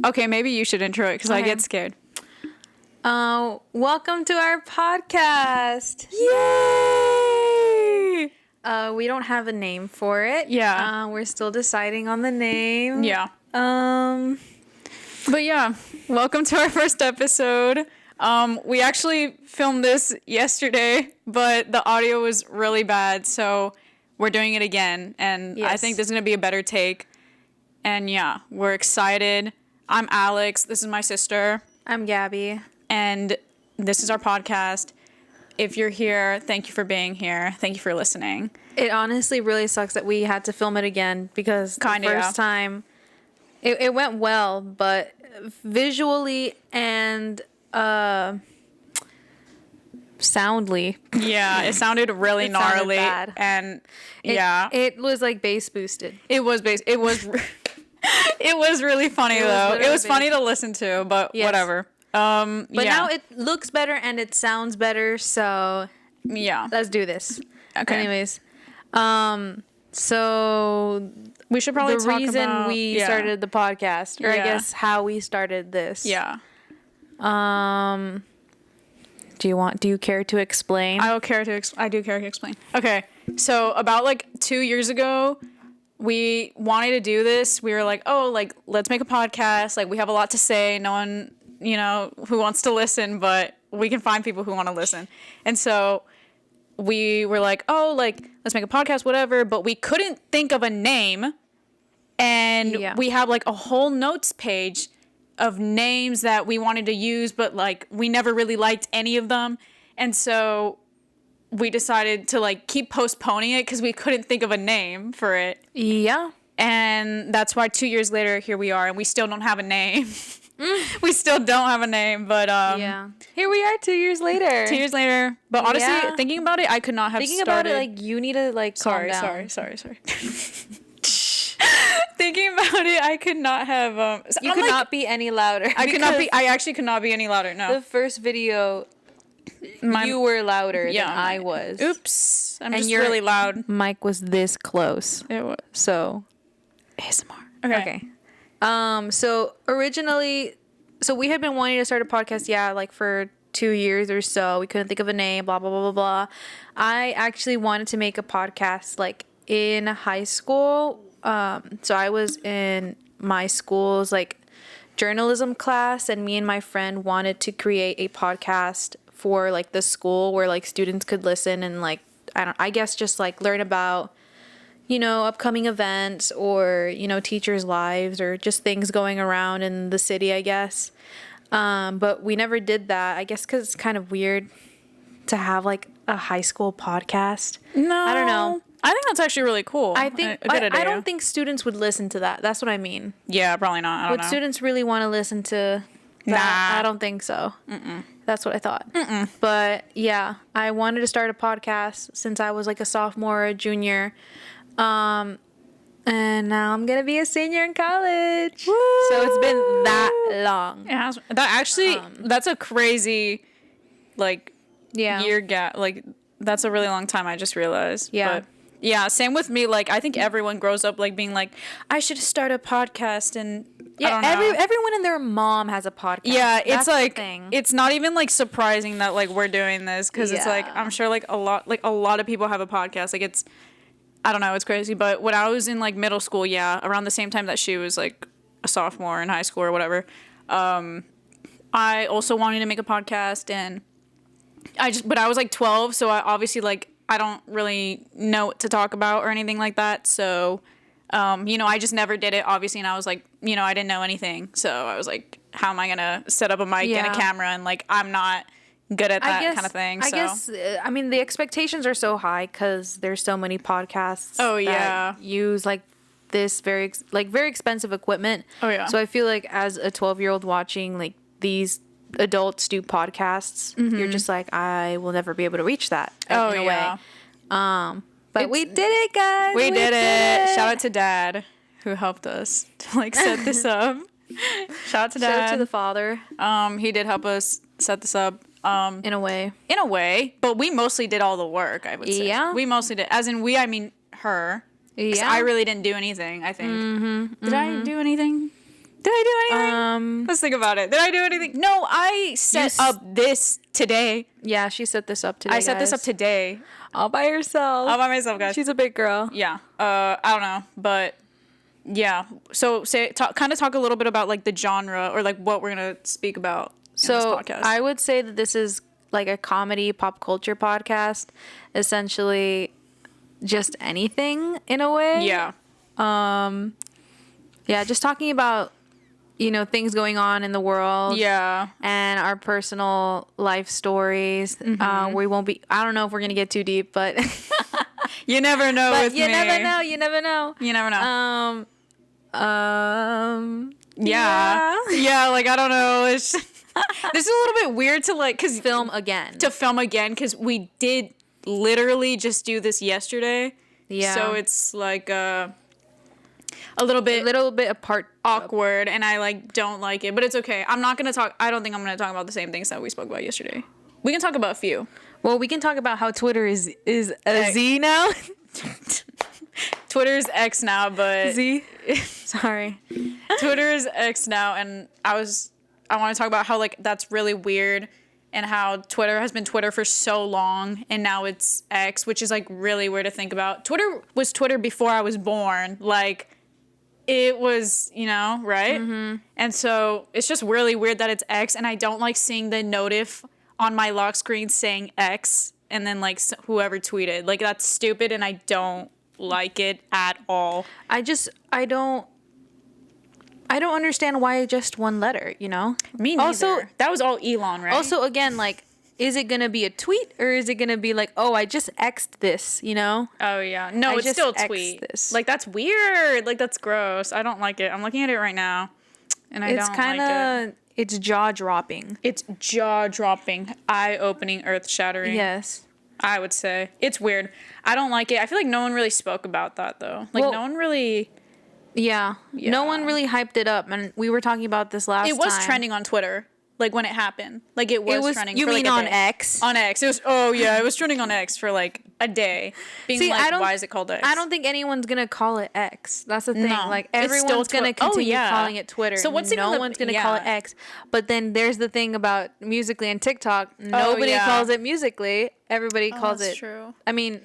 Okay, maybe you should intro it because I get scared. Welcome to our podcast. Yay! We don't have a name for it. Yeah. We're still deciding on the name. Yeah. Um, But yeah, welcome to our first episode. We actually filmed this yesterday, but the audio was really bad, so we're doing it again, and I think this is going to be a better take. And yeah, we're excited. I'm Alex. This is my sister. I'm Gabby. And this is our podcast. If you're here, thank you for being here. Thank you for listening. It honestly really sucks that we had to film it again because the first time it went well, but visually and soundly. Yeah, it sounded really gnarly. Bad. And it was like bass boosted. It was it was really funny though. It was funny to listen to, but whatever. But now it looks better and it sounds better, so yeah, let's do this. Okay. Anyways, so we should probably the talk reason about we started the podcast, or I guess how we started this. Yeah. Do you care to explain? I do care to explain. Okay. So about like 2 years ago, we wanted to do this. We were like, oh, like, let's make a podcast. Like, we have a lot to say. No one, who wants to listen, but we can find people who want to listen. And so we were like, oh, like, let's make a podcast, whatever. But we couldn't think of a name. And we have like a whole notes page of names that we wanted to use, but like we never really liked any of them. And so we decided to like keep postponing it because we couldn't think of a name for it. Yeah. And that's why 2 years later, here we are, and we still don't have a name. We still don't have a name, but here we are 2 years later. 2 years later. But honestly, thinking about it, I could not have thinking about it, like, you need to like calm down. Sorry. Thinking about it, I could not have you could not be any louder. I actually could not be any louder. No. The first video you were louder than I was. Oops. I'm just really loud. Mic was this close. It was. So ASMR. Okay. So originally, we had been wanting to start a podcast, like for 2 years or so. We couldn't think of a name, blah, blah, blah, blah, blah. I actually wanted to make a podcast like in high school. So I was in my school's like journalism class, and me and my friend wanted to create a podcast for like the school where like students could listen and like, I guess just like learn about, upcoming events or, teachers' lives or just things going around in the city, I guess. But we never did that, I guess, because it's kind of weird to have like a high school podcast. No. I don't know. I think that's actually really cool. I don't think students would listen to that. That's what I mean. Yeah, probably not. I don't know. Would students really want to listen to that? Nah. I don't think so. Mm-mm. That's what I thought. Mm-mm. But yeah, I wanted to start a podcast since I was like a sophomore or a junior. And now I'm going to be a senior in college. Woo! So it's been that long. It has. That actually, that's a crazy, like, year gap. Like, that's a really long time, I just realized. Yeah. But yeah, same with me. Like, I think everyone grows up, like, being like, I should start a podcast, and I don't know. Everyone and their mom has a podcast. Yeah, That's it's like, the thing. it's not even, like, surprising that, like, we're doing this, because it's like, I'm sure, like, a lot of people have a podcast. Like, it's, I don't know, it's crazy. But when I was in, like, middle school, around the same time that she was, like, a sophomore in high school or whatever, I also wanted to make a podcast, and but I was, like, 12, so I obviously, like, I don't really know what to talk about or anything like that. So, I just never did it, obviously. And I was like, I didn't know anything. So I was like, how am I going to set up a mic and a camera? And like, I'm not good at that kind of thing. So. I guess, the expectations are so high because there's so many podcasts. That use like this very expensive equipment. Oh yeah. So I feel like as a 12-year-old watching like these adults do podcasts, you're just like, I will never be able to reach that in a way. But we did it, guys. We did it. Shout out to Dad who helped us to like set this up. Shout out to Dad. Shout out to the father. He did help us set this up. In a way, but we mostly did all the work, I would say. Yeah. We mostly did. As in we, I mean her. Yeah. I really didn't do anything, I think. Did I do anything? Did I do anything? Let's think about it. Did I do anything? No, I set up this today. Yeah, she set this up today. I set this up today. all by herself. All by myself, guys. She's a big girl. Yeah. I don't know, but yeah. So kind of talk a little bit about like the genre or like what we're gonna speak about in this podcast. I would say that this is like a comedy pop culture podcast, essentially just anything in a way. Yeah. Yeah, just talking about, things going on in the world. Yeah. And our personal life stories. Mm-hmm. We won't be, I don't know if we're going to get too deep, but. You never know with me. You never know. You never know. Yeah. Yeah, like, I don't know. It's this is a little bit weird to, like, cause film again. Because we did literally just do this yesterday. Yeah. So it's, like, a little bit apart. Awkward, and I, like, don't like it. But it's okay. I don't think I'm going to talk about the same things that we spoke about yesterday. We can talk about a few. Well, we can talk about how Twitter is a Z now. Twitter's X now, but Z. Sorry. Twitter's X now, and I want to talk about how like that's really weird, and how Twitter has been Twitter for so long, and now it's X, which is like really weird to think about. Twitter was Twitter before I was born, like it was, right? Mm-hmm. And so it's just really weird that it's X, and I don't like seeing the notif on my lock screen saying X, and then like whoever tweeted, like that's stupid, and I don't like it at all. I don't understand why just one letter, Me neither. Also, that was all Elon, right? Also, again, like, is it gonna be a tweet or is it gonna be like, oh, I just X'd this, Oh yeah, no, it's still a tweet. This. Like that's weird. Like that's gross. I don't like it. I'm looking at it right now, and I don't like it. It's jaw dropping. It's jaw dropping, eye opening, earth shattering. Yes. I would say. It's weird. I don't like it. I feel like no one really spoke about that, though. Like, no one really... Yeah. No one really hyped it up. And we were talking about this last time. It was trending on Twitter, like, when it happened. Like, it was trending you for, mean like, on X? On X. It was... Oh, yeah. It was trending on X for, like, a day. Being like, why is it called X? I don't think anyone's going to call it X. That's the thing. No, like, everyone's going to continue calling it Twitter. So what's no one's going to call it X. But then there's the thing about Musical.ly and TikTok. Nobody calls it Musical.ly. Everybody calls it... That's true. I mean,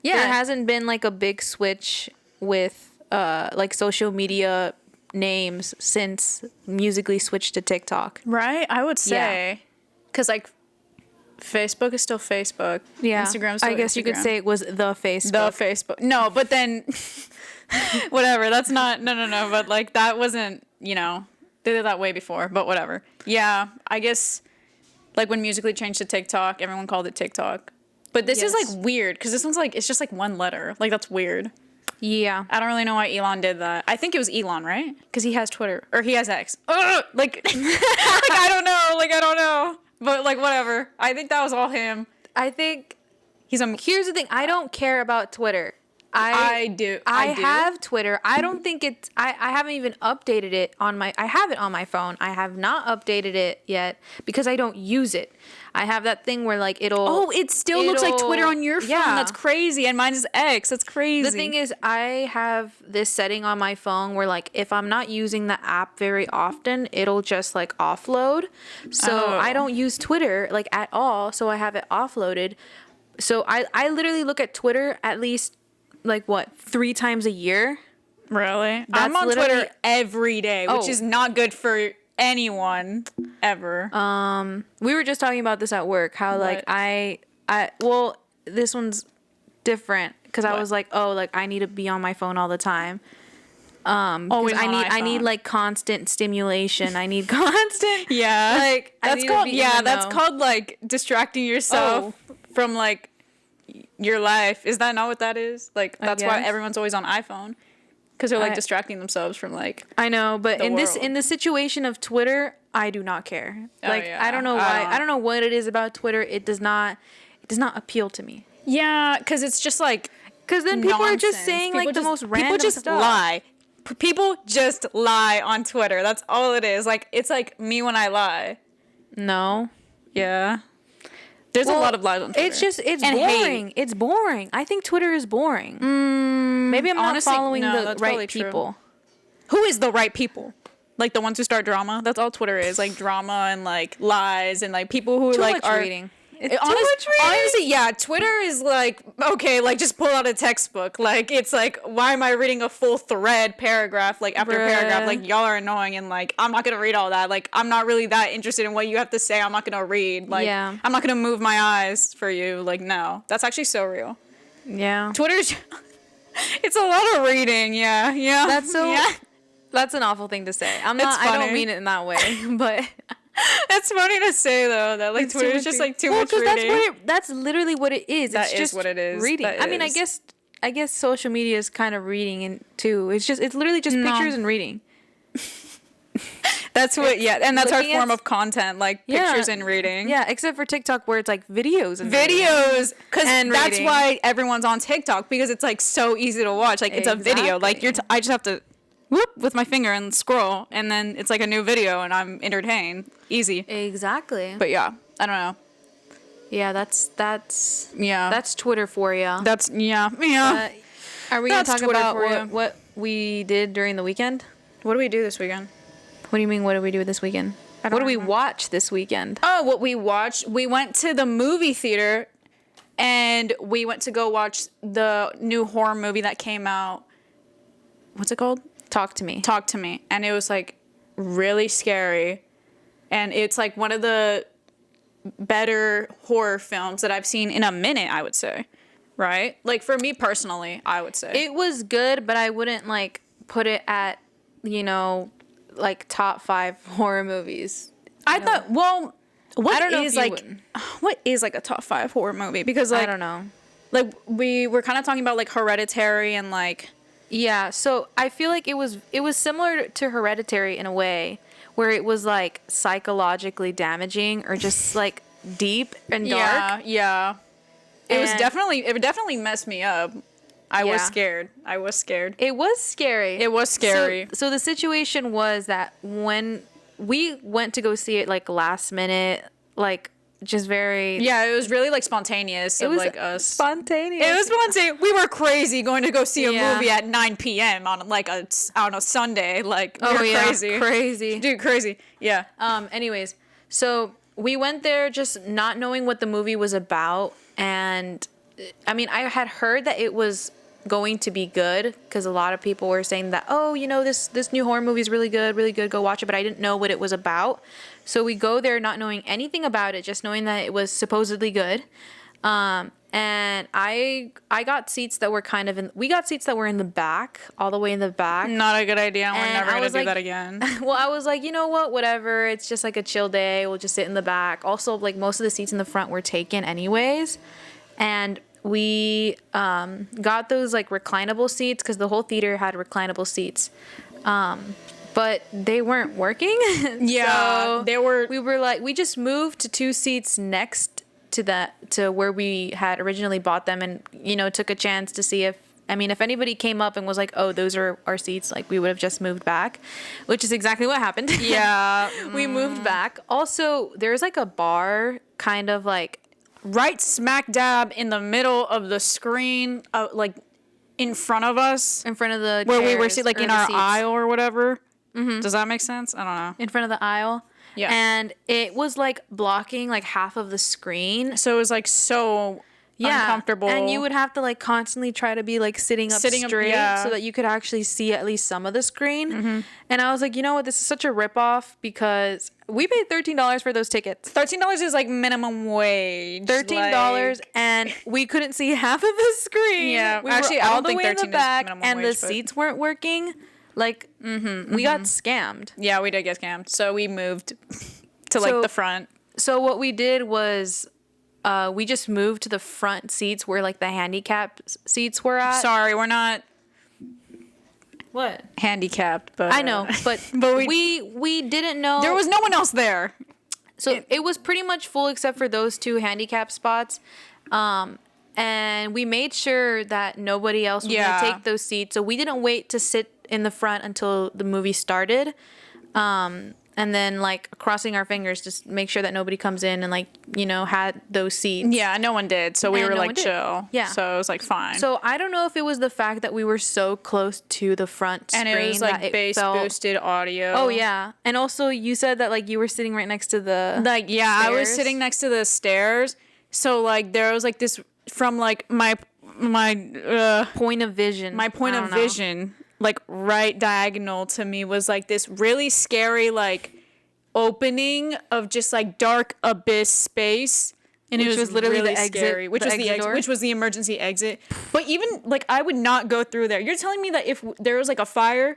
there hasn't been, like, a big switch with, like, social media names since Musical.ly switched to TikTok. Right? I would say. Because, like... Facebook is still Facebook. Yeah. Instagram's still I guess Instagram. You could say it was the Facebook. The Facebook. No, but then whatever. That's not no. But like that wasn't, they did that way before, but whatever. Yeah. I guess like when Musical.ly changed to TikTok, everyone called it TikTok. But this is like weird because this one's like it's just like one letter. Like that's weird. Yeah. I don't really know why Elon did that. I think it was Elon, right? Because he has Twitter or he has X. Like I don't know. Like I don't know. But, like, whatever. I think that was all him. I think... Here's the thing. I don't care about Twitter. I do. I have Twitter. I don't think it's... I haven't even updated it on my... I have it on my phone. I have not updated it yet because I don't use it. I have that thing where, like, it'll... Oh, it still looks like Twitter on your phone. Yeah. That's crazy. And mine is X. That's crazy. The thing is, I have this setting on my phone where, like, if I'm not using the app very often, it'll just, like, offload. So I don't use Twitter, like, at all. So I have it offloaded. So I literally look at Twitter at least, like, 3 times a year? Really? I'm on Twitter every day, which is not good for anyone ever. We were just talking about this at work, how like well, this one's different because I was like, oh, like I need to be on my phone all the time. Always I need like constant stimulation. I need constant. Yeah. Like that's called like distracting yourself from like your life. Is that not what that is? Like that's why everyone's always on iPhone. Because they're like distracting themselves from like. I know, but in the situation of Twitter, I do not care. Like I don't know why. I don't know what it is about Twitter. It does not appeal to me. Yeah, because it's just like. Because then people are just saying like the most random stuff. People just lie. People just lie on Twitter. That's all it is. Like it's like me when I lie. No. Yeah. There's a lot of lies on Twitter. It's boring. Hate. It's boring. I think Twitter is boring. Maybe I'm not following the right people. Who is the right people? like the ones who start drama. That's all Twitter is, like drama and like lies and like people who Too like much are reading. Honestly, yeah, Twitter is like, okay, like just pull out a textbook. Like it's like, why am I reading a full thread paragraph like after paragraph? Like y'all are annoying and like I'm not gonna read all that. Like I'm not really that interested in what you have to say. I'm not gonna read. Like I'm not gonna move my eyes for you. Like no, that's actually so real. Yeah. Twitter's it's a lot of reading. Yeah. That's so. Yeah. That's an awful thing to say. I don't mean it in that way, but. It's funny to say though that like Twitter is just like too much reading. That's literally what it is. That it's is just what it is. Reading. I mean, I guess social media is kind of reading and too. It's literally just pictures and reading. That's what, and that's our form of content, like pictures and reading. Yeah, except for TikTok where it's like videos and videos, because that's why everyone's on TikTok, because it's like so easy to watch. Like it's a video. Like I just have to whoop with my finger and scroll, and then it's like a new video, and I'm entertained. Easy. Exactly. But yeah, I don't know. Yeah, that's Twitter for you. Are we gonna talk about what we did during the weekend? What do we do this weekend? What do you mean? What do we do this weekend? What do we watch this weekend? Oh, what we watched? We went to the movie theater, and we went to go watch the new horror movie that came out. What's it called? Talk to Me. Talk to Me. And it was like really scary. And it's like one of the better horror films that I've seen in a minute, I would say. Right? Like for me personally, I would say. It was good, but I wouldn't like put it at, like top 5 horror movies. I thought, well, what is like a top 5 horror movie? Because like, I don't know. Like we were kind of talking about like Hereditary and like. Yeah, so I feel like it was similar to Hereditary in a way, where it was like psychologically damaging or just like deep and dark. Yeah. It definitely messed me up. I was scared. It was scary. So the situation was that when we went to go see it like last minute, like just very... Yeah, it was really like spontaneous. It was like us. Spontaneous. It was spontaneous. We were crazy going to go see a movie at 9 p.m. on like a Sunday. Like, we were crazy. Crazy. Dude, crazy. Yeah. Anyways, so we went there just not knowing what the movie was about. And I mean, I had heard that it was going to be good because a lot of people were saying that, this new horror movie is really good, go watch it, but I didn't know what it was about. So we go there not knowing anything about it, just knowing that it was supposedly good. And I got seats that were we got seats that were in the back, all the way in the back. Not a good idea. We're never going to do that again. Well, I was like, you know what, whatever. It's just like a chill day. We'll just sit in the back. Also, like most of the seats in the front were taken anyways. And we got those like reclinable seats because the whole theater had reclinable seats. But they weren't working. Yeah, so we just moved to 2 seats next to where we had originally bought them, and took a chance to see if anybody came up and was like, oh, those are our seats, like we would have just moved back, which is exactly what happened. Yeah. We moved back. Also, there's like a bar kind of like right smack dab in the middle of the screen, like in front of us, in front of the where we were sitting, like in our seats. aisle or whatever. Mm-hmm. Does that make sense? I don't know. In front of the aisle. Yeah. And it was like blocking like half of the screen. So it was like so uncomfortable. And you would have to like constantly try to be like sitting up straight so that you could actually see at least some of the screen. Mm-hmm. And I was like, you know what? This is such a ripoff because we paid $13 for those tickets. $13 is like minimum wage. $13 and we couldn't see half of the screen. Yeah. We Actually, were I all don't the think way in 13 the back, is minimum and wage, the seats weren't working. Like, we got scammed. Yeah, we did get scammed. So we moved to like the front. So what we did was we just moved to the front seats where like the handicap seats were at. Sorry, we're not what handicapped, but I know, but we didn't know there was no one else there. So it was pretty much full except for those 2 handicap spots. And we made sure that nobody else was going to take those seats. So we didn't wait to sit in the front until the movie started. and then like crossing our fingers to make sure that nobody comes in and like, you know, had those seats. Yeah, no one did. So we And were no like one did. chill. Yeah. So it was like fine. So I don't know if it was the fact that we were so close to the front and screen it was like that it bass felt... boosted audio. Oh yeah. And also you said that like you were sitting right next to the Like, yeah, I was stairs. sitting next to the stairs. So like there was like this from like my point of vision. my point I of don't know. vision, like right diagonal to me was like this really scary like opening of just like dark abyss space. And Which it was literally really the exit- scary, which the was the exit exit, door? which was the emergency exit. But even like I would not go through there. You're telling me that if there was like a fire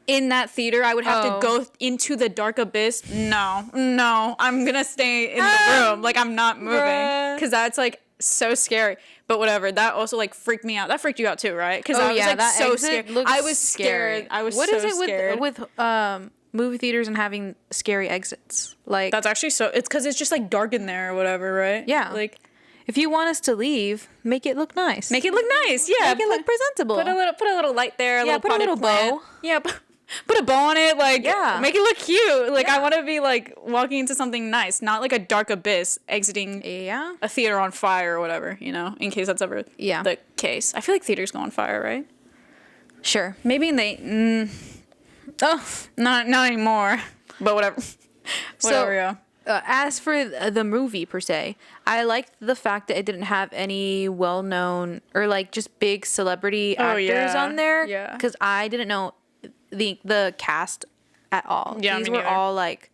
in that theater, I would have to go into the dark abyss? No, I'm gonna stay in the room. Like I'm not moving because that's like so scary. But whatever. That also like freaked me out. That freaked you out too, right? Because I was like that so exit scared. looks I was scary. scared. I was What so is it scared. with movie theaters and having scary exits? Like That's actually so. It's because it's just like dark in there or whatever, right? Yeah. Like if you want us to leave, make it look nice. make it look nice. Yeah. Make it look presentable. Put a little light there. Yeah, put a potted little plant. bow. Yeah. Put a bow on it. Like Yeah. make it look cute. Like I Yeah. want to be like walking into something nice, not like a dark abyss exiting Yeah. a theater on fire or whatever. You know, in case that's ever Yeah. the case. I feel like theaters go on fire, right? Sure. Maybe they. Oh, not anymore. But whatever. Whatever. Yeah. As for the movie per se, I liked the fact that it didn't have any well-known or like just big celebrity actors yeah. on there. Yeah. Because I didn't know the cast at all. Yeah, These me were neither. all like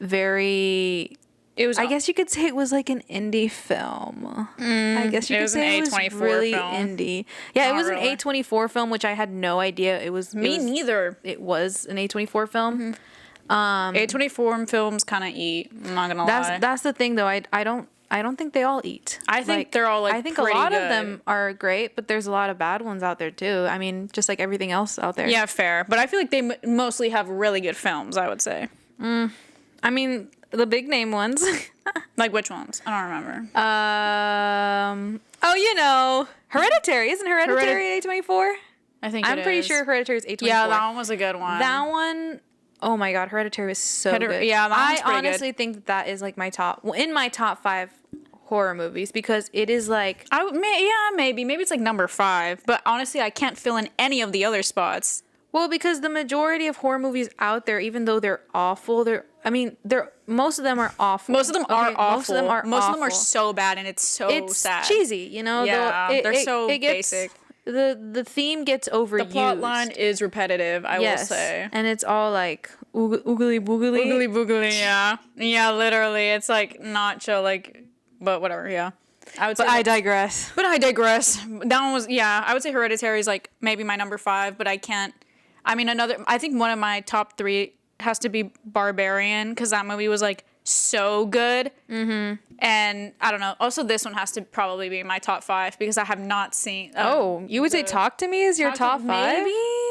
very. It was. I guess you could say it was like an indie film. I guess you it could was an say it was A24 really film. indie. Yeah, it Not was really. an A24 film, which I had no idea it was. Me neither. It was an A24 film. A24 films kind of eat. I'm not gonna lie. That's the thing though. I don't think they all eat. I think they're all, like, I think a pretty lot of good. them are great, but there's a lot of bad ones out there too. I mean, just like everything else out there. Yeah, fair. But I feel like they mostly have really good films. I would say. I mean, the big name ones. Like which ones? I don't remember. Oh, you know, Hereditary. Isn't Hereditary A24? I think I'm it pretty is. sure Hereditary is A24. Yeah, that one was a good one. That one. Oh my God, Hereditary was so good. yeah, that one's I pretty good. honestly think that is like my top, well, in my top 5 horror movies because it is like. Maybe it's like number 5. But honestly, I can't fill in any of the other spots. Well, because the majority of horror movies out there, even though they're awful, most of them are awful. Most of them are awful. Most of them are Most awful. of them are so bad, and it's so It's sad. cheesy, you know. Yeah, they're so basic. The theme gets overused. The plot line is repetitive. I will say. and it's all like oogly boogly. Boogly boogly, yeah. Yeah, literally. It's like not chill, like, but whatever, yeah. I would say. But I digress. But I digress. That one was, yeah, I would say Hereditary is like maybe my number 5, but I can't. I mean, I think one of my top 3 has to be Barbarian because that movie was like so good. Mm-hmm. And I don't know. Also, this one has to probably be my top 5 because I have not seen. You would say Talk to Me is your top 5?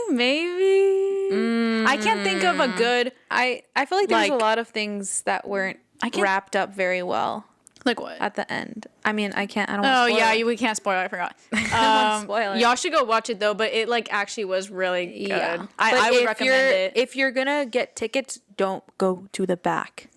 Maybe. I can't think of a good. I feel like there's a Like- lot of things that weren't can't- wrapped up very well Like what? at the end. I mean, I don't Oh wanna spoil yeah, it. we can't spoil it. I forgot. wanna spoil it. Y'all should go watch it though. But it like actually was really good. Yeah. I But would if recommend it. If you're gonna get tickets, don't go to the back.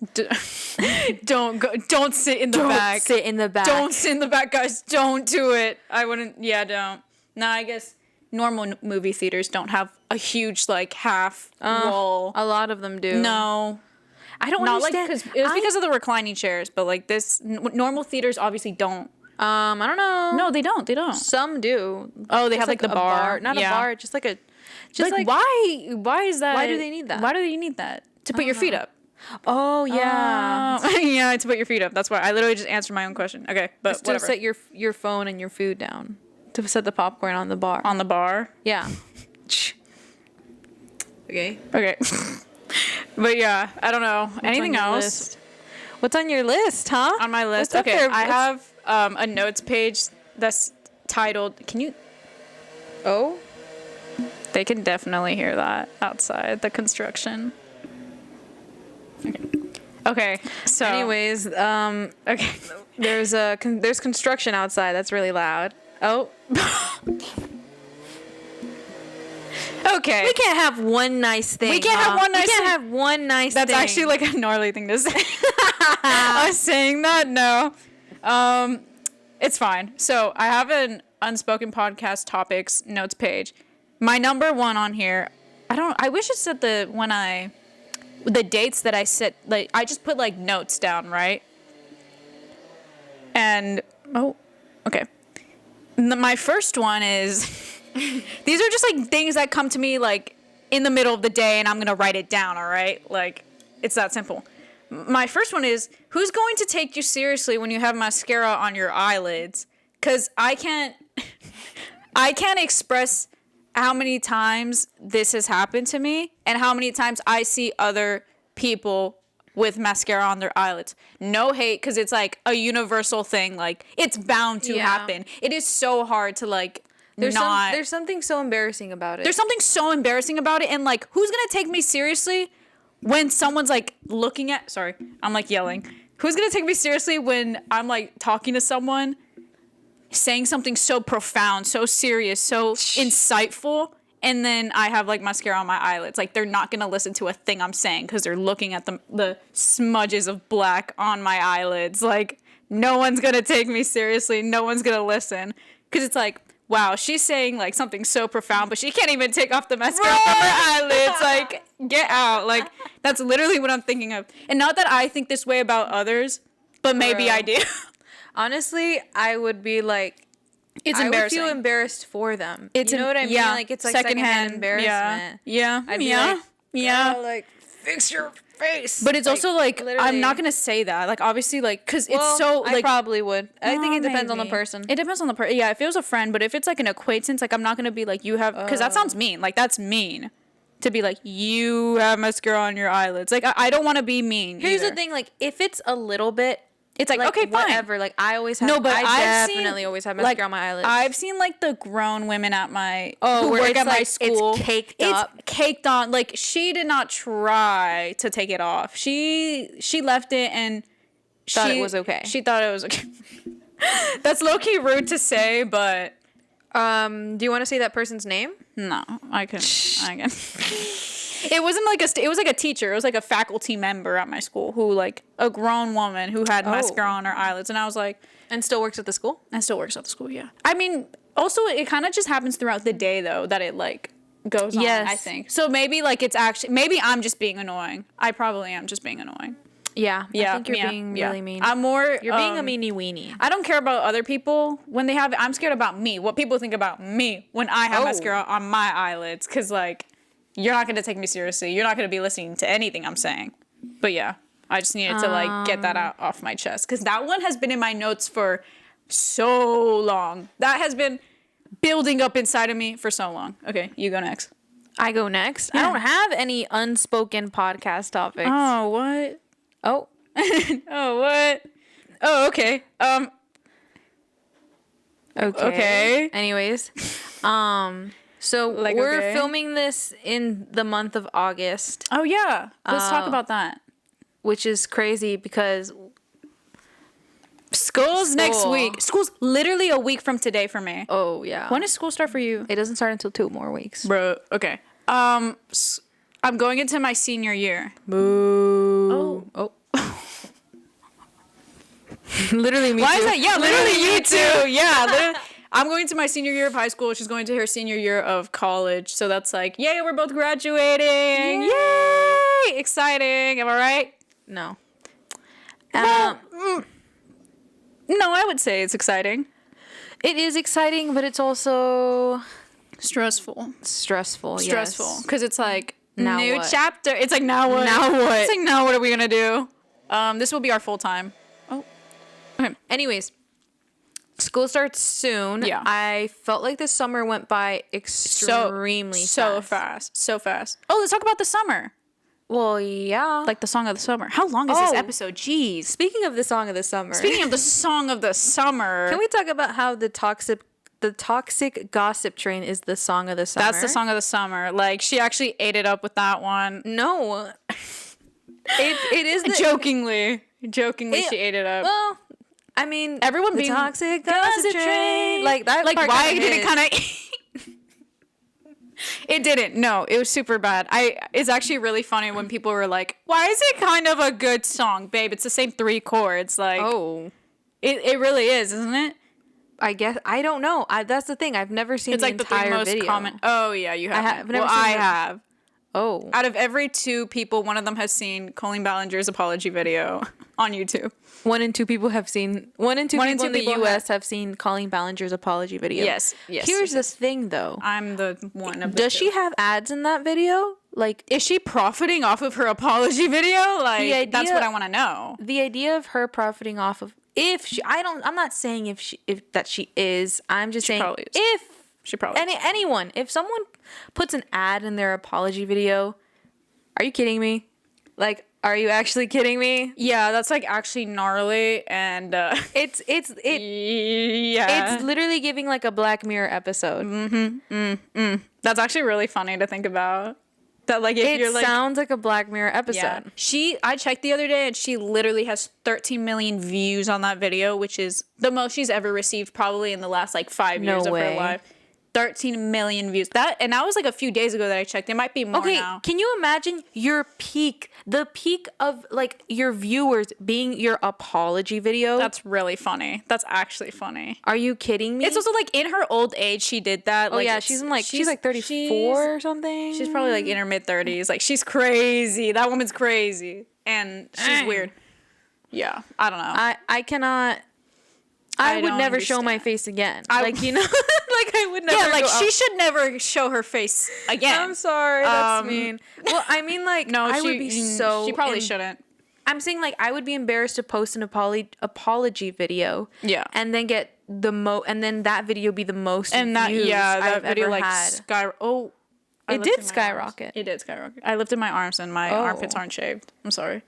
Don't go. Don't sit in the Don't back. sit in the back. Don't sit in the back, guys. Don't do it. I wouldn't. Yeah, don't. No, I guess normal movie theaters don't have a huge like half wall. A lot of them do. No, I don't not like understand. because it was because of the reclining chairs, but like this normal theaters obviously don't. I don't know. No, they don't. They don't. Some do. Oh, they Just have like the a bar. Not Yeah. a bar, just like a. Just Like, why? Why is that? Why do they need that? Why do they need that? To put your feet up. Oh yeah. Yeah, to put your feet up. That's why I literally just answered my own question. Okay, but Just to whatever. set your phone and your food down. To set the popcorn on the bar. On the bar. Yeah. Okay. Okay. But yeah, I don't know. Anything else What's on your list, huh? on my list? What's up Okay, there? I have a notes page that's titled. Can you? Oh. They can definitely hear that outside the construction. Okay. So. Anyways, Okay. there's construction outside. That's really loud. Oh. Okay. We can't have one nice thing. We can't have one nice We can't thing. have one nice That's thing. actually like a gnarly thing to say. I was saying that? No. It's fine. So I have an Unspoken podcast topics notes page. My number one on here, I wish it said the dates that I set, like, I just put like notes down, right? And, okay. My first one is, these are just like things that come to me like in the middle of the day and I'm going to write it down, all right? Like, it's that simple. My first one is, who's going to take you seriously when you have mascara on your eyelids? Because I can't express how many times this has happened to me and how many times I see other people with mascara on their eyelids. No hate, because it's like a universal thing. Like, it's bound to happen. It is so hard to like there's something so embarrassing about it. There's something so embarrassing about it, and like, who's gonna take me seriously when someone's like looking at? Sorry, I'm like yelling. Who's gonna take me seriously when I'm like talking to someone, saying something so profound, so serious, so insightful, and then I have like mascara on my eyelids? Like, they're not gonna listen to a thing I'm saying because they're looking at the smudges of black on my eyelids. Like, no one's gonna take me seriously. No one's gonna listen, because it's like, wow, she's saying like something so profound, but she can't even take off the mascara from her eyelids. Like, get out. Like, that's literally what I'm thinking of. And not that I think this way about others, but maybe I do. Honestly, I would be like, It's I embarrassing. would feel embarrassed for them. It's you know what I mean? yeah, Like, it's like secondhand embarrassment. Yeah. I'd be yeah. like, yeah. "Girl, like, fix your face." But it's also like, literally. I'm not gonna say that. Like, obviously, like, because Well, it's so like. I probably would. I think it depends on the maybe. person. It depends on the person. Yeah, if it was a friend, but if it's like an acquaintance, like, I'm not gonna be like, you have, because that sounds mean. Like, that's mean to be like, you have mascara on your eyelids. Like, I don't want to be mean. Here's either. the thing, like, if it's a little bit, It's like, okay, fine. whatever. Like, I always have. No, but I I've definitely seen, always have like, mascara on my eyelids. I've seen like the grown women at my who where work it's at my like, school. it's caked up. It's caked on. Like, she did not try to take it off. She left it and Thought it was okay. She thought it was okay. That's low key rude to say, but do you want to say that person's name? no, I can. It wasn't like it was like a teacher. It was like a faculty member at my school who, like, a grown woman who had mascara on her eyelids, and I was like, And still works at the school? and still works at the school. Yeah. I mean, also it kind of just happens throughout the day though that it like goes on. Yes. I think so. Maybe like it's actually maybe I'm just being annoying. I probably am just being annoying. Yeah. Yeah. I think you're yeah, being yeah. really mean. I'm more. You're being a meanie weenie. I don't care about other people when they have it. I'm scared about me. What people think about me when I have mascara on my eyelids. Because, like, you're not going to take me seriously. You're not going to be listening to anything I'm saying. But, yeah, I just needed to, like, get that out off my chest. Because that one has been in my notes for so long. That has been building up inside of me for so long. Okay, you go next. I go next. Yeah. I don't have any unspoken podcast topics. Oh, what? Oh. Oh, what? Oh, okay. Okay. Anyways, so Like, we're okay. filming this in the month of August, Oh, yeah. Let's talk about that. which is crazy because School's next School. week. School's literally a week from today for me. yeah. When does school start for you? It doesn't start until 2 more weeks. Bro, okay. I'm going into my senior year. Boo. Oh. Literally me Why too. is that? Yeah, literally you too. Yeah, literally. I'm going to my senior year of high school. She's going to her senior year of college. So that's like, yay, we're both graduating. Yay! Exciting. Am I right? No. Well, no, I would say it's exciting. It is exciting, but it's also Stressful. stressful. Stressful. Yes. Because it's like, Now new what? chapter. It's like, now what? Now what? It's like, now what are we going to do? This will be our full time. Oh. Okay. Anyways, school starts soon. Yeah. I felt like this summer went by extremely so fast. So fast. Oh, let's talk about the summer. Well, yeah. Like the song of the summer. How long is this Oh. episode? Jeez. Speaking of the song of the summer. Speaking of the song of the summer. Can we talk about how the toxic gossip train is the song of the summer? That's the song of the summer. Like, she actually ate it up with that one. No. it is the Jokingly, she ate it up. Well, I mean, Everyone the being toxic gossip train. Like that. Like, part why kinda did it hit. kind of... It didn't. No, it was super bad. It's actually really funny when people were like, "Why is it kind of a good song, babe? It's the same 3 chords." Like, Oh, it really is, isn't it? I guess I don't know. That's the thing. I've never seen It's the like the 3 entire most video. common. Oh yeah, you have. I've never well, seen I the- have. Oh, Out of every 2 people, one of them has seen Colleen Ballinger's apology video on YouTube. 1 in 2 people have seen. 1 in 2 1 in people 2 in the people U.S. have seen Colleen Ballinger's apology video. Yes. Here's the thing, though. I'm the one of the Does 2. she have ads in that video? Like, Is she profiting off of her apology video? Like, that's idea- what I want to know. the idea of her profiting off of I'm not saying if that she is. I'm just saying probably is. if She probably. anyone, if someone puts an ad in their apology video, are you kidding me? Like, are you actually kidding me? Yeah, that's like actually gnarly, and It's yeah, it's literally giving like a Black Mirror episode. that's actually really funny to think about. That like if It you're like sounds like a Black Mirror episode. yeah, I checked the other day and she literally has 13 million views on that video, which is the most she's ever received probably in the last like 5 No years of way. her life. 13 million views. That was like a few days ago that I checked. It might be more Okay, now. can you imagine the peak of like your viewers being your apology video? That's really funny. That's actually funny. Are you kidding me? It's also like in her old age she did that. oh like, yeah, it's- she's like 34 or something. She's probably like in her mid 30s. Like she's crazy. That woman's crazy. And she's Dang. weird. Yeah. I don't know. I cannot. I would don't never show my understand. face again. I- like you know, like I would never. yeah, like go she out- should never show her face again. I'm sorry, that's Um, mean. Well, I mean, like No, I she would be so. She probably em- shouldn't. I'm saying like I would be embarrassed to post an apology video. Yeah. And then get and then that video be the most And that views that I've video ever like had. I It lifted did my arms. skyrocket. It did skyrocket. I lifted my arms and my Oh. armpits aren't shaved. I'm sorry.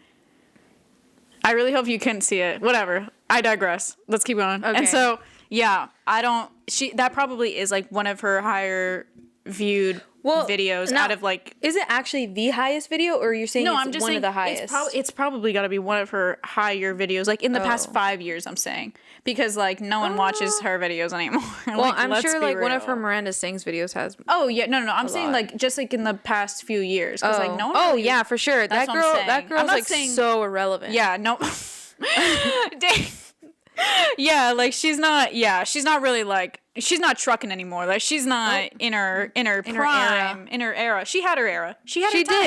I really hope you couldn't see it. Whatever. I digress. Let's keep going. Okay. And so, yeah, that probably is like one of her higher viewed videos now, out of like. Is it actually the highest video, or you're saying No, it's I'm just one saying of the highest? It's probably got to be one of her higher videos, like in the past Oh. 5 years. I'm saying because like no one watches her videos anymore. Well, Like, I'm let's sure be like one of her real. Miranda Sings videos has. Oh yeah, no. I'm saying lot. like just like in the past few years, because like no one. Oh really- yeah, for sure. That's That what I'm girl. saying. That I'm girl's not like saying- so irrelevant. Yeah, no. Dang. Yeah, like she's not really like she's not trucking anymore. Like she's not in her prime, in her era. She had her era. She had her She time.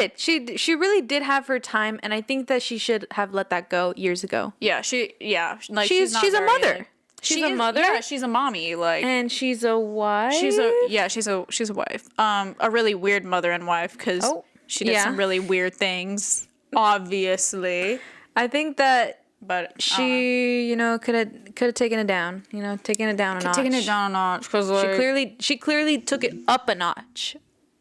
did. She really did have her time, and I think that she should have let that go years ago. Yeah, like She's not a very, mother. like- She's she a is- mother. Yeah, she's a mommy. Like And she's a wife. she's a wife. A really weird mother and wife because Oh, she did yeah. some really weird things. Obviously, I think that but she, could have taken it down. Taken it down a notch. taking it down a notch because like, She clearly took it up a notch,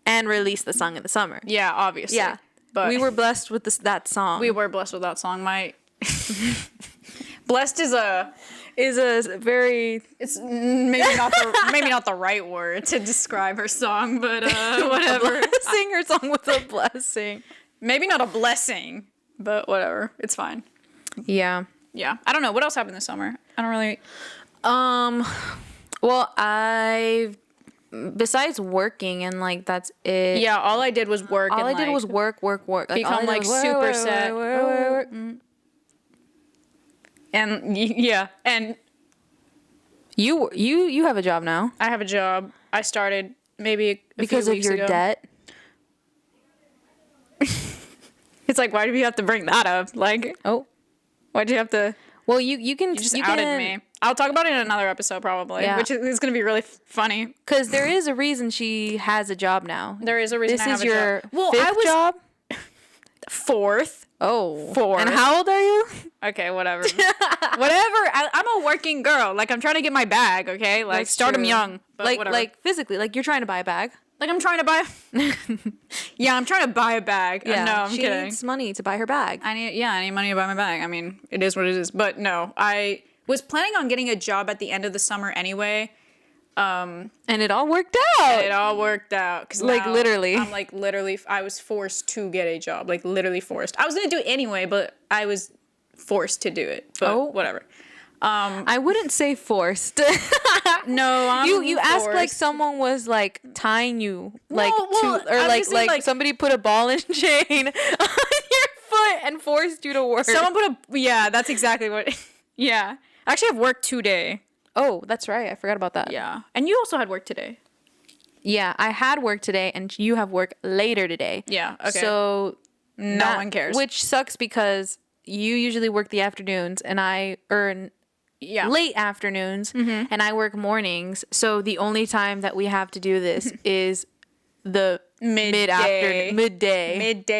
and released the song in the summer. yeah, obviously. Yeah, but we were blessed with that song. we were blessed with that song. My blessed is a very it's maybe not the right word to describe her song, but whatever. Sing her song with a blessing. Maybe not a blessing, but whatever. It's fine. Yeah. Yeah. I don't know. What else happened this summer? I don't really. Well, besides working and like that's it. Yeah. All I did was work. All and, I did like, was work. Like, become, all I did like, was work, super work, set. work. And yeah. And You have a job now I have a job. I started maybe a because few of weeks your ago. debt. It's like, why do you have to bring that up? Like, Oh, why'd you have to? well, you can You just outed me. I'll talk about it in another episode probably, Yeah. which is going to be really funny. because there is a reason she has a job now. There is a reason This I have is a your job. Well, fifth I was job. fourth. Oh, Fourth. And how old are you? Okay, whatever. Whatever. I'm a working girl. Like, I'm trying to get my bag, okay? Like, That's start them true. young. But like whatever. physically, like you're trying to buy a bag. Like, I'm trying to buy. Yeah, I'm trying to buy a bag. Yeah, No, I'm she kidding. needs money to buy her bag. I need money to buy my bag. I mean, it is what it is. But no, I was planning on getting a job at the end of the summer anyway. And it all worked out. It all worked out. 'Cause Like, now literally. I'm like literally, I was forced to get a job. Like literally forced. I was going to do it anyway, but I was forced to do it. But Oh. whatever. I wouldn't say forced. No, I'm you asked like forced. someone was like tying you like well, to, or like somebody put a ball and chain on your foot and forced you to work. Someone put a, yeah, that's exactly what, yeah. I actually have work today. Oh, that's right. I forgot about that. Yeah. And you also had work today. Yeah, I had work today and you have work later today. Yeah, okay. So No one cares. Which sucks because you usually work the afternoons and I earn late afternoons and I work mornings. So the only time that we have to do this is the midday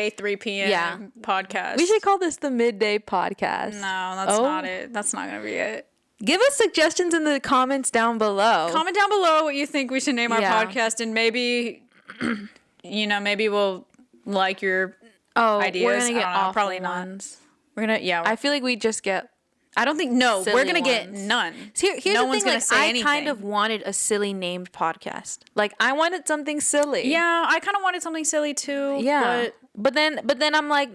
3 p.m. podcast. We should call this the midday podcast. No, that's not it. That's not gonna be it. Give us suggestions in the comments down below. Comment down below what you think we should name our podcast, and maybe maybe we'll like your ideas. We're gonna get awful probably ones. Not. We're gonna I feel like we just get I don't think we're gonna ones. get none. Here's no the one's thing, gonna say I anything. kind of wanted a silly named podcast. Like I wanted something silly. Yeah, I kind of wanted something silly too. Yeah. But then I'm like,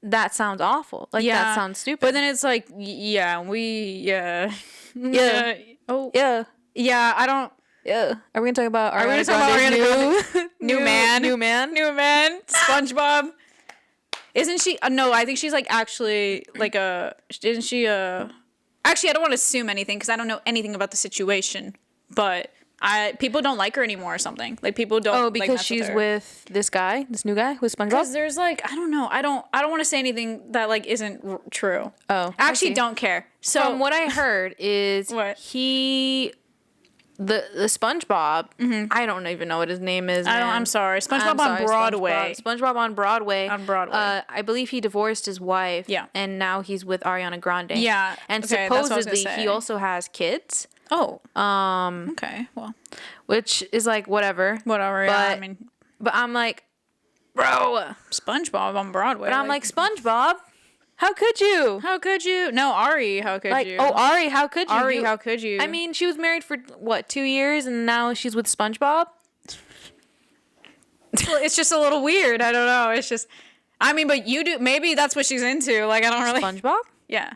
that sounds awful. Like that sounds stupid. But then it's like, yeah. Oh yeah. Yeah, I don't. Yeah. Are we gonna talk about Ariana Grande's new man? New man. SpongeBob. Isn't she? No, I think she's like actually like a. Isn't she a? Actually, I don't want to assume anything because I don't know anything about the situation. But people don't like her anymore or something. Like people don't. Oh, because she's with this guy, this new guy with SpongeBob. Because there's like I don't know. I don't want to say anything that like isn't true. Oh, I actually don't care. So from what I heard is What? The SpongeBob. I don't even know what his name is. I'm sorry. SpongeBob on Broadway. SpongeBob on Broadway. On Broadway. I believe he divorced his wife. Yeah. And now he's with Ariana Grande. Yeah. And Okay, that's what I was gonna supposedly say. he also has kids. Oh. Okay. Well. Which is like whatever. Whatever. But, Yeah, I mean, but I'm like, bro. SpongeBob on Broadway. But I'm like SpongeBob. How could you? How could you? No, Ari. How could you? Oh, Ari, how could you? Ari, how could you? I mean, she was married for what, 2 years, and now she's with SpongeBob. Well, it's just a little weird. I don't know. It's just, I mean, but you do. Maybe that's what she's into. Like, I don't really. SpongeBob? Yeah.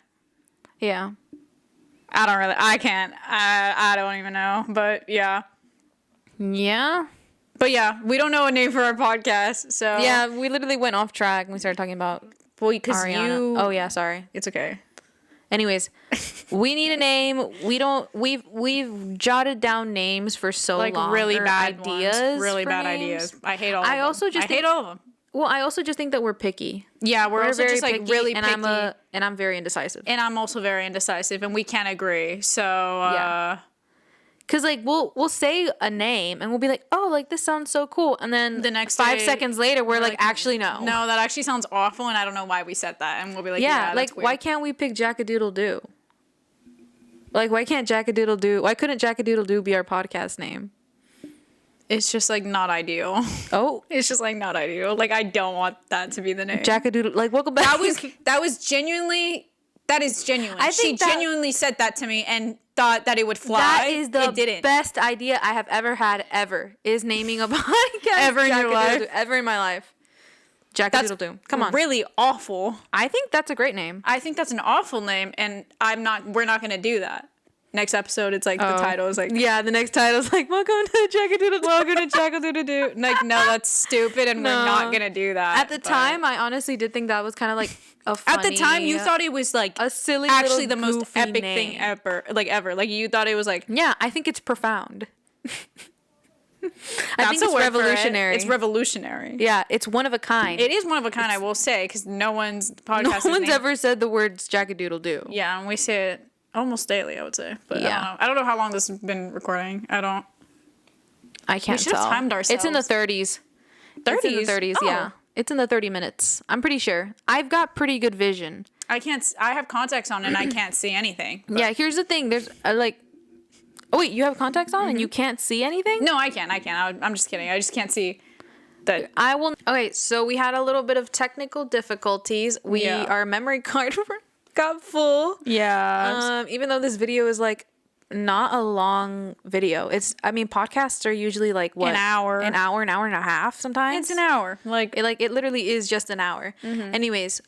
Yeah. I don't really. I can't. I don't even know. But yeah. Yeah. But yeah, we don't know a name for our podcast. So Yeah, we literally went off track and we started talking about well, because Ariana. you. Oh yeah, sorry. It's okay. Anyways, we need a name. We've jotted down names for so Like long. really or bad ideas. ones. Really for bad names. ideas. I hate all of them. I also just I hate all of them. Well, I also just think that we're picky. Yeah, we're also very just like picky, really and picky. I'm very indecisive. And I'm also very indecisive, and we can't agree. So Yeah. Cause like we'll say a name and we'll be like, oh, like this sounds so cool, and then the next 5 day, seconds later we're like, actually no. No, that actually sounds awful, and I don't know why we said that. And we'll be like, Yeah, yeah, like that's weird. why can't we pick Jack-a-Doodle-Doo? Like why can't Jack-a-Doodle-Doo? Why couldn't Jack-a-Doodle-Doo be our podcast name? It's just like not ideal. Oh, It's just like not ideal. Like I don't want that to be the name. Jack-a-Doodle, like welcome back. That is genuine. I She think that- genuinely said that to me and thought that it would fly. That is the it didn't. best idea I have ever had is naming a podcast Ever in your life? Jack-a-Doodle-Doo. Ever in my life. Jack-a-Doodle-Doo. Come on. Really awful. I think that's a great name. I think that's an awful name, and we're not gonna do that. Next episode, it's like the title is like, Yeah, the next title's like, welcome to Jack-a-Doodle-Doo. welcome to Jackal-Doo-Doo-Doo. Like, no, that's stupid, and we're not gonna do that. At the time, I honestly did think that was kind of like a funny... At the time, you thought it was like a silly actually little the most goofy epic name. thing ever. Like you thought it was like Yeah, I think it's profound. I that's think a it's word for it. revolutionary. It's revolutionary. Yeah, it's one of a kind. It is one of a kind, I will say, because no one's podcast. No one's ever said the words Jack-a-Doodle-Doo. Yeah, and we say it almost daily, I would say. But Yeah. I don't know how long this has been recording. I can't should have tell. timed It's in the ourselves. 30s. 30s. It's in the 30s, yeah. It's in the 30 minutes. I'm pretty sure. I've got pretty good vision. I have contacts on and I can't see anything. But- Yeah, here's the thing. There's like... Oh, wait, you have contacts on and you can't see anything? No, I can't. I'm just kidding. I just can't see that. I will... Okay, so we had a little bit of technical difficulties. Our memory card got full. Yeah. Even though this video is like not a long video. Podcasts are usually like what? An hour and a half sometimes. It's an hour. It literally is just an hour. Anyways,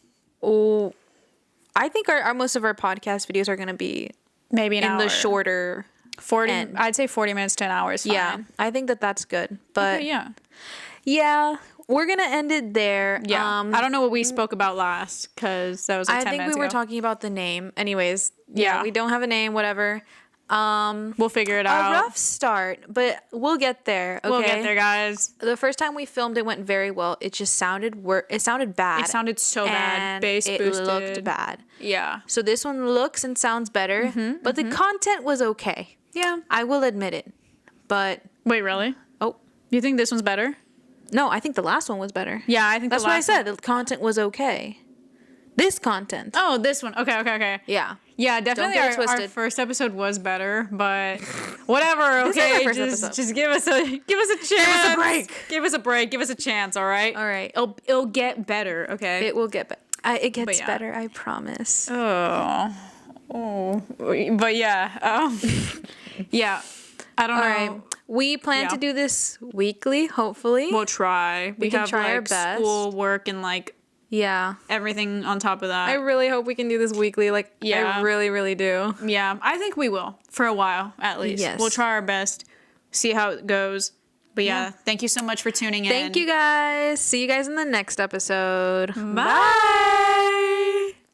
I think our most of our podcast videos are gonna be maybe an in hour. the shorter 40. end. I'd say 40 minutes to an hour is fine. Yeah, I think that that's good. But Okay, yeah. yeah, we're gonna end it there. Yeah. I don't know what we spoke about last because that was like I 10 think we minutes were ago. talking about the name. Anyways, Yeah. we don't have a name. Whatever. We'll figure it out. A rough start, but we'll get there. Okay? We'll get there, guys. The first time we filmed, it went very well. It just sounded it sounded bad. It sounded so bad. And Bass it boosted. looked bad. Yeah. So this one looks and sounds better, but the content was okay. Yeah. I will admit it. But Wait, really? oh You think this one's better? no, I think the last one was better. Yeah, I think That's the what I last said. The content was okay. This content. Oh, this one. Okay. Yeah. Yeah, definitely get it our twisted. first episode was better, but whatever, This is okay. our first episode. Just give us a chance. Give us a break. Give us a break. Give us a chance, all right? All right. It'll get better, okay? It will get better. It gets yeah. better, I promise. Oh. But yeah. Yeah. I don't All know. right. We plan Yeah. to do this weekly, hopefully. We'll try. We can have try like our best. school work and like Yeah. everything on top of that. I really hope we can do this weekly. Like, Yeah. I really, really do. Yeah, I think we will for a while at least. Yes. We'll try our best, see how it goes. But yeah, thank you so much for tuning in. Thank you guys. See you guys in the next episode. Bye.